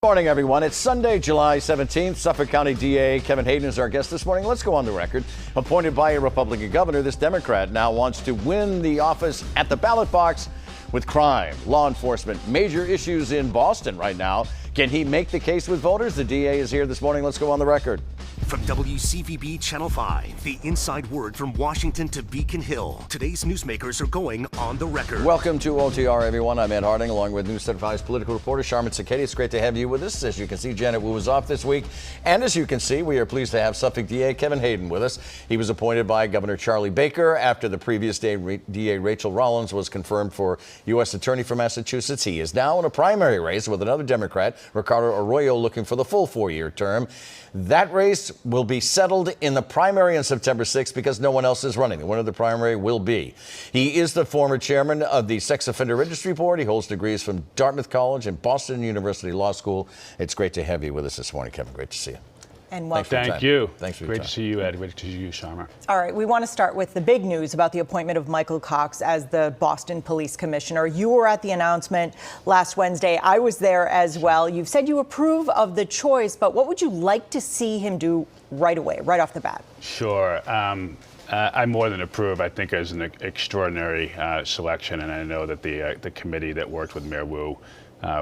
Morning, everyone. It's Sunday, July 17th. Suffolk County DA Kevin Hayden is our guest this morning. Let's go on the record. Appointed by a Republican governor, this Democrat now wants to win the office at the ballot box with crime, law enforcement, major issues in Boston right now. Can he make the case with voters? The DA is here this morning. Let's go on the record. From WCVB Channel 5, the inside word from Washington to Beacon Hill. Today's newsmakers are going on the record. Welcome to OTR, everyone. I'm Ed Harding, along with News 75's political reporter Sharman Saketi. It's great to have you with us. As you can see, Janet Wu was off this week. And as you can see, we are pleased to have Suffolk DA Kevin Hayden with us. He was appointed by Governor Charlie Baker after the previous day DA Rachel Rollins was confirmed for U.S. Attorney for Massachusetts. He is now in a primary race with another Democrat, Ricardo Arroyo, looking for the full four-year term. That race will be settled in the primary on September 6th because no one else is running. The winner of the primary will be. He is the former chairman of the Sex Offender Registry Board. He holds degrees from Dartmouth College and Boston University Law School. It's great to have you with us this morning, Kevin. Great to see you. And welcome. Thank you. Thanks for your Great time. to see you, Ed. Great to see you, Sharma. All right, we want to start with the big news about the appointment of Michael Cox as the Boston Police Commissioner. You were at the announcement last Wednesday. I was there as well. You've said you approve of the choice, but what would you like to see him do right away, right off the bat? Sure. I more than approve. I think it was an extraordinary selection, and I know that the committee that worked with Mayor Wu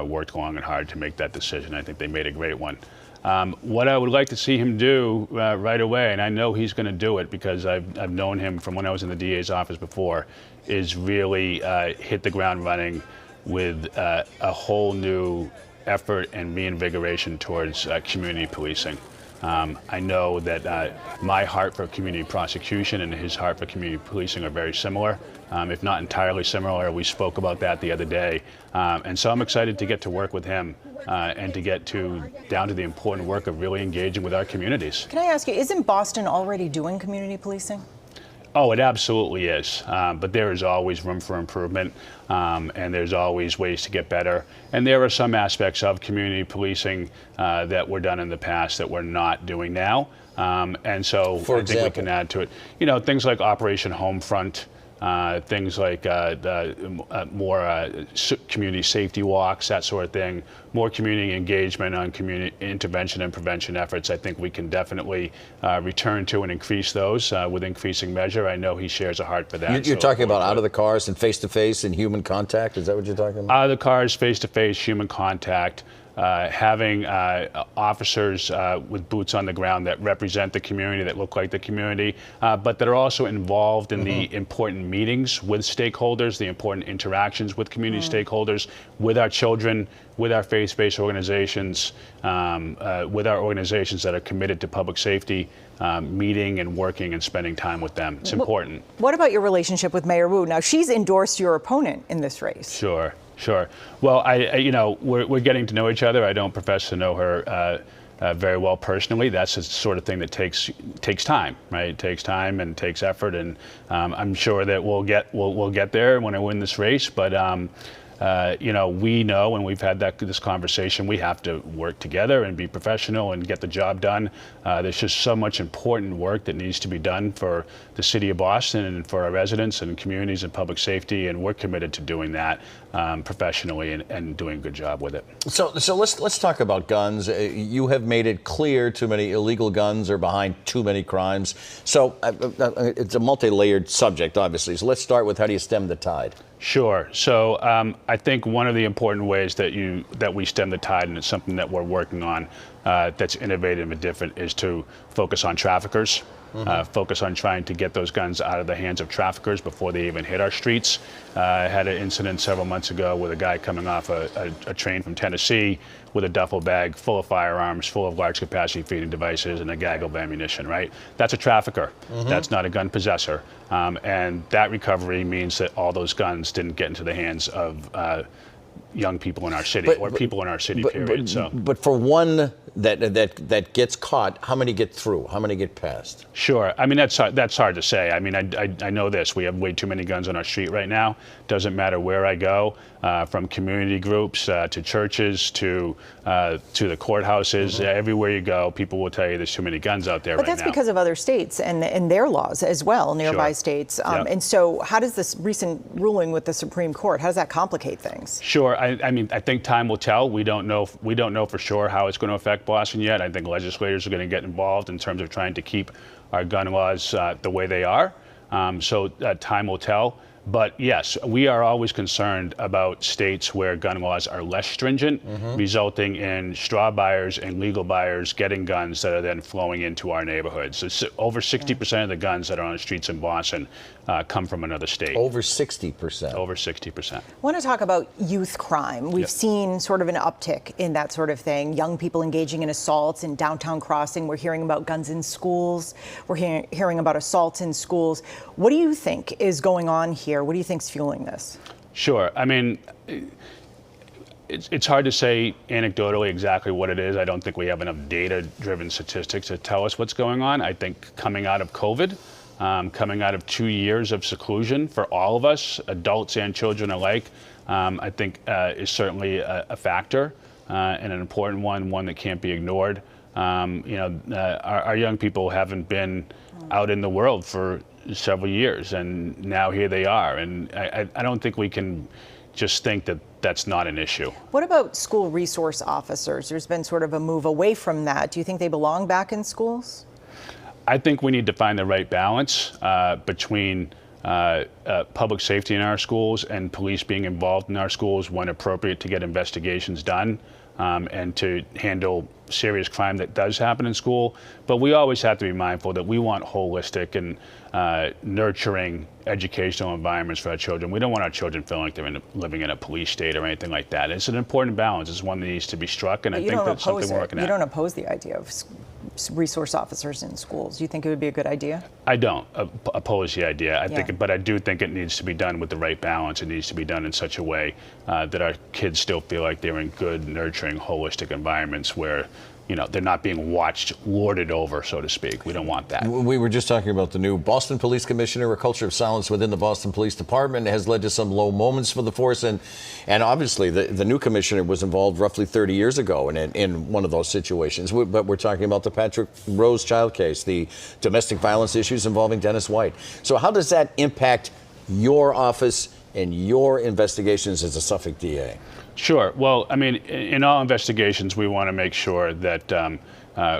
worked long and hard to make that decision. I think they made a great one. What I would like to see him do right away, and I know he's going to do it because I've known him from when I was in the DA's office before, is really hit the ground running with a whole new effort and reinvigoration towards community policing. I know that my heart for community prosecution and his heart for community policing are very similar, if not entirely similar. We spoke about that the other day. And so I'm excited to get to work with him and to get down to the important work of really engaging with our communities. Can I ask you, isn't Boston already doing community policing? Oh, it absolutely is. But there is always room for improvement, and there's always ways to get better. And there are some aspects of community policing that were done in the past that we're not doing now. And so I think we can add to it. You know, things like Operation Homefront, things like more community safety walks, that sort of thing, more community engagement on community intervention and prevention efforts. I think we can definitely return to and increase those with increasing measure. I know he shares a heart for that. You're talking about out of the cars and face-to-face and human contact? Is that what you're talking about? Out of the cars, face-to-face, human contact. Having officers with boots on the ground that represent the community, that look like the community, but that are also involved in the important meetings with stakeholders, the important interactions with community stakeholders, with our children, with our faith-based organizations, with our organizations that are committed to public safety, meeting and working and spending time with them. It's important. What about your relationship with Mayor Wu? Now, she's endorsed your opponent in this race. Sure. Well, we're getting to know each other. I don't profess to know her very well personally. That's the sort of thing that takes time, right? It takes time and takes effort, and I'm sure that we'll get there when I win this race. But we know, and we've had this conversation, we have to work together and be professional and get the job done. There's just so much important work that needs to be done for the city of Boston and for our residents and communities and public safety, and we're committed to doing that professionally and doing a good job with it. So let's talk about guns. You have made it clear too many illegal guns are behind too many crimes. So it's a multi-layered subject, obviously. So let's start with, how do you stem the tide? Sure. So I think one of the important ways that we stem the tide, and it's something that we're working on that's innovative and different, is to focus on traffickers. Focus on trying to get those guns out of the hands of traffickers before they even hit our streets. I had an incident several months ago with a guy coming off a train from Tennessee with a duffel bag full of firearms, full of large capacity feeding devices, and a gaggle of ammunition, right? That's a trafficker. That's not a gun possessor. And that recovery means that all those guns didn't get into the hands of young people in our city, or people in our city, period. But for one that gets caught, how many get through? How many get past? Sure. I mean, that's hard to say. I mean, I know this. We have way too many guns on our street right now. Doesn't matter where I go, from community groups to churches to the courthouses. Everywhere you go, people will tell you there's too many guns out there right now. But that's because of other states and their laws as well, nearby states. Yep. And so how does this recent ruling with the Supreme Court, how does that complicate things? Sure. I mean, I think time will tell. We don't know for sure how it's going to affect Boston yet. I think legislators are going to get involved in terms of trying to keep our gun laws the way they are. So time will tell. But yes, we are always concerned about states where gun laws are less stringent, resulting in straw buyers and legal buyers getting guns that are then flowing into our neighborhoods. So over 60% of the guns that are on the streets in Boston come from another state. Over 60%. Over 60%. I want to talk about youth crime. We've seen sort of an uptick in that sort of thing. Young people engaging in assaults in downtown Crossing. We're hearing about guns in schools. We're hearing about assaults in schools. What do you think is going on here? What do you think is fueling this? Sure. I mean, it's hard to say anecdotally exactly what it is. I don't think we have enough data-driven statistics to tell us what's going on. I think coming out of COVID, coming out of 2 years of seclusion for all of us, adults and children alike, I think is certainly a factor and an important one that can't be ignored. Our young people haven't been out in the world for several years, and now here they are. And I don't think we can just think that that's not an issue. What about school resource officers? There's been sort of a move away from that. Do you think they belong back in schools? I think we need to find the right balance between public safety in our schools and police being involved in our schools when appropriate to get investigations done and to handle serious crime that does happen in school. But we always have to be mindful that we want holistic and nurturing educational environments for our children. We don't want our children feeling like they're living in a police state or anything like that. It's an important balance. It's one that needs to be struck, and I think that's something we're working at. You don't oppose the idea of resource officers in schools. Do you think it would be a good idea? I don't oppose the idea. But I do think it needs to be done with the right balance. It needs to be done in such a way that our kids still feel like they're in good, nurturing, holistic environments where they're not being watched, lorded over, so to speak. We don't want that. We were just talking about the new Boston Police Commissioner. A culture of silence within the Boston Police Department has led to some low moments for the force. And obviously, the new commissioner was involved roughly 30 years ago in one of those situations. But we're talking about the Patrick Rose child case, the domestic violence issues involving Dennis White. So how does that impact your office and your investigations as a Suffolk DA? Sure. Well, I mean, in all investigations, we want to make sure that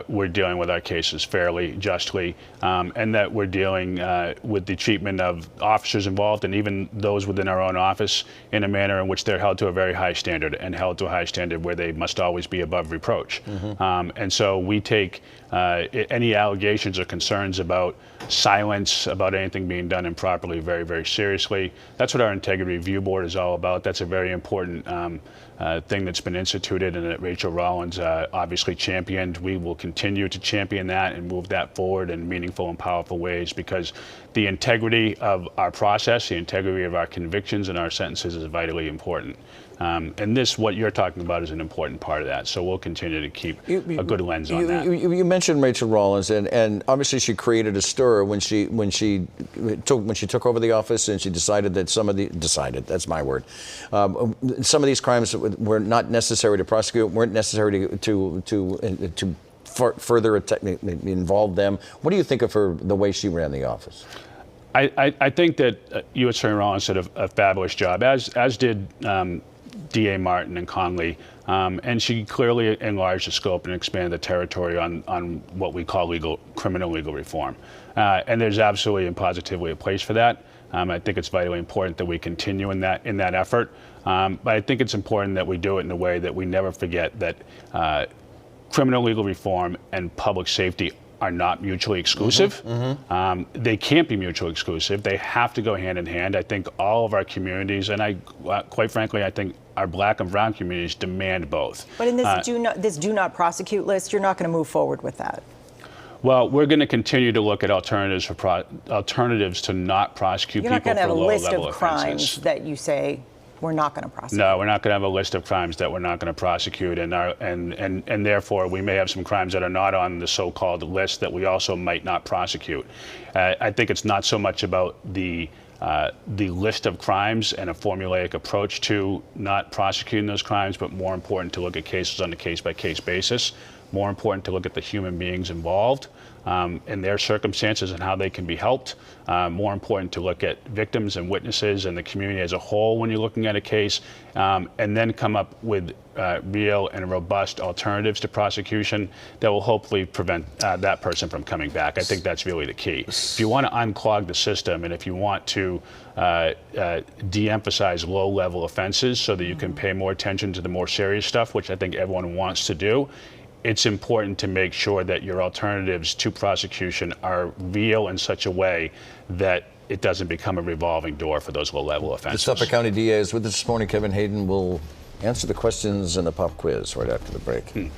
we're dealing with our cases fairly, justly, and that we're dealing with the treatment of officers involved and even those within our own office in a manner in which they're held to a very high standard and held to a high standard where they must always be above reproach. And so we take any allegations or concerns about silence, about anything being done improperly, very, very seriously. That's what our Integrity Review Board is all about. That's a very important thing that's been instituted and that Rachel Rollins obviously championed. We will continue to champion that and move that forward in meaningful and powerful ways, because the integrity of our process, the integrity of our convictions and our sentences is vitally important. And what you're talking about is an important part of that. So we'll continue to keep a good lens on that. You mentioned Rachel Rollins, and obviously she created a stir when she took over the office, and she decided that some of these crimes were not necessary to prosecute, weren't necessary to further involve them. What do you think of the way she ran the office? I think that U.S. Attorney Rollins did a fabulous job, as did D.A. Martin and Conley, and she clearly enlarged the scope and expanded the territory on what we call criminal legal reform. And there's absolutely and positively a place for that. I think it's vitally important that we continue in that effort. But I think it's important that we do it in a way that we never forget that criminal legal reform and public safety are not mutually exclusive. They can't be mutually exclusive. They have to go hand in hand. I think all of our communities, and quite frankly, I think our Black and Brown communities demand both. But in this do not prosecute list, you're not going to move forward with that. Well, we're going to continue to look at alternatives to not prosecute people for low-level offenses. You're not going to have a list of crimes that you say we're not going to prosecute. No, we're not going to have a list of crimes that we're not going to prosecute, and therefore we may have some crimes that are not on the so-called list that we also might not prosecute. I think it's not so much about the list of crimes and a formulaic approach to not prosecuting those crimes, but more important to look at cases on a case-by-case basis. more important to look at the human beings involved and their circumstances and how they can be helped. More important to look at victims and witnesses and the community as a whole when you're looking at a case, and then come up with real and robust alternatives to prosecution that will hopefully prevent that person from coming back. I think that's really the key. If you want to unclog the system and if you want to de-emphasize low-level offenses so that you can pay more attention to the more serious stuff, which I think everyone wants to do, it's important to make sure that your alternatives to prosecution are real in such a way that it doesn't become a revolving door for those low-level offenses. The Suffolk County DA is with us this morning. Kevin Hayden will answer the questions in the pop quiz right after the break.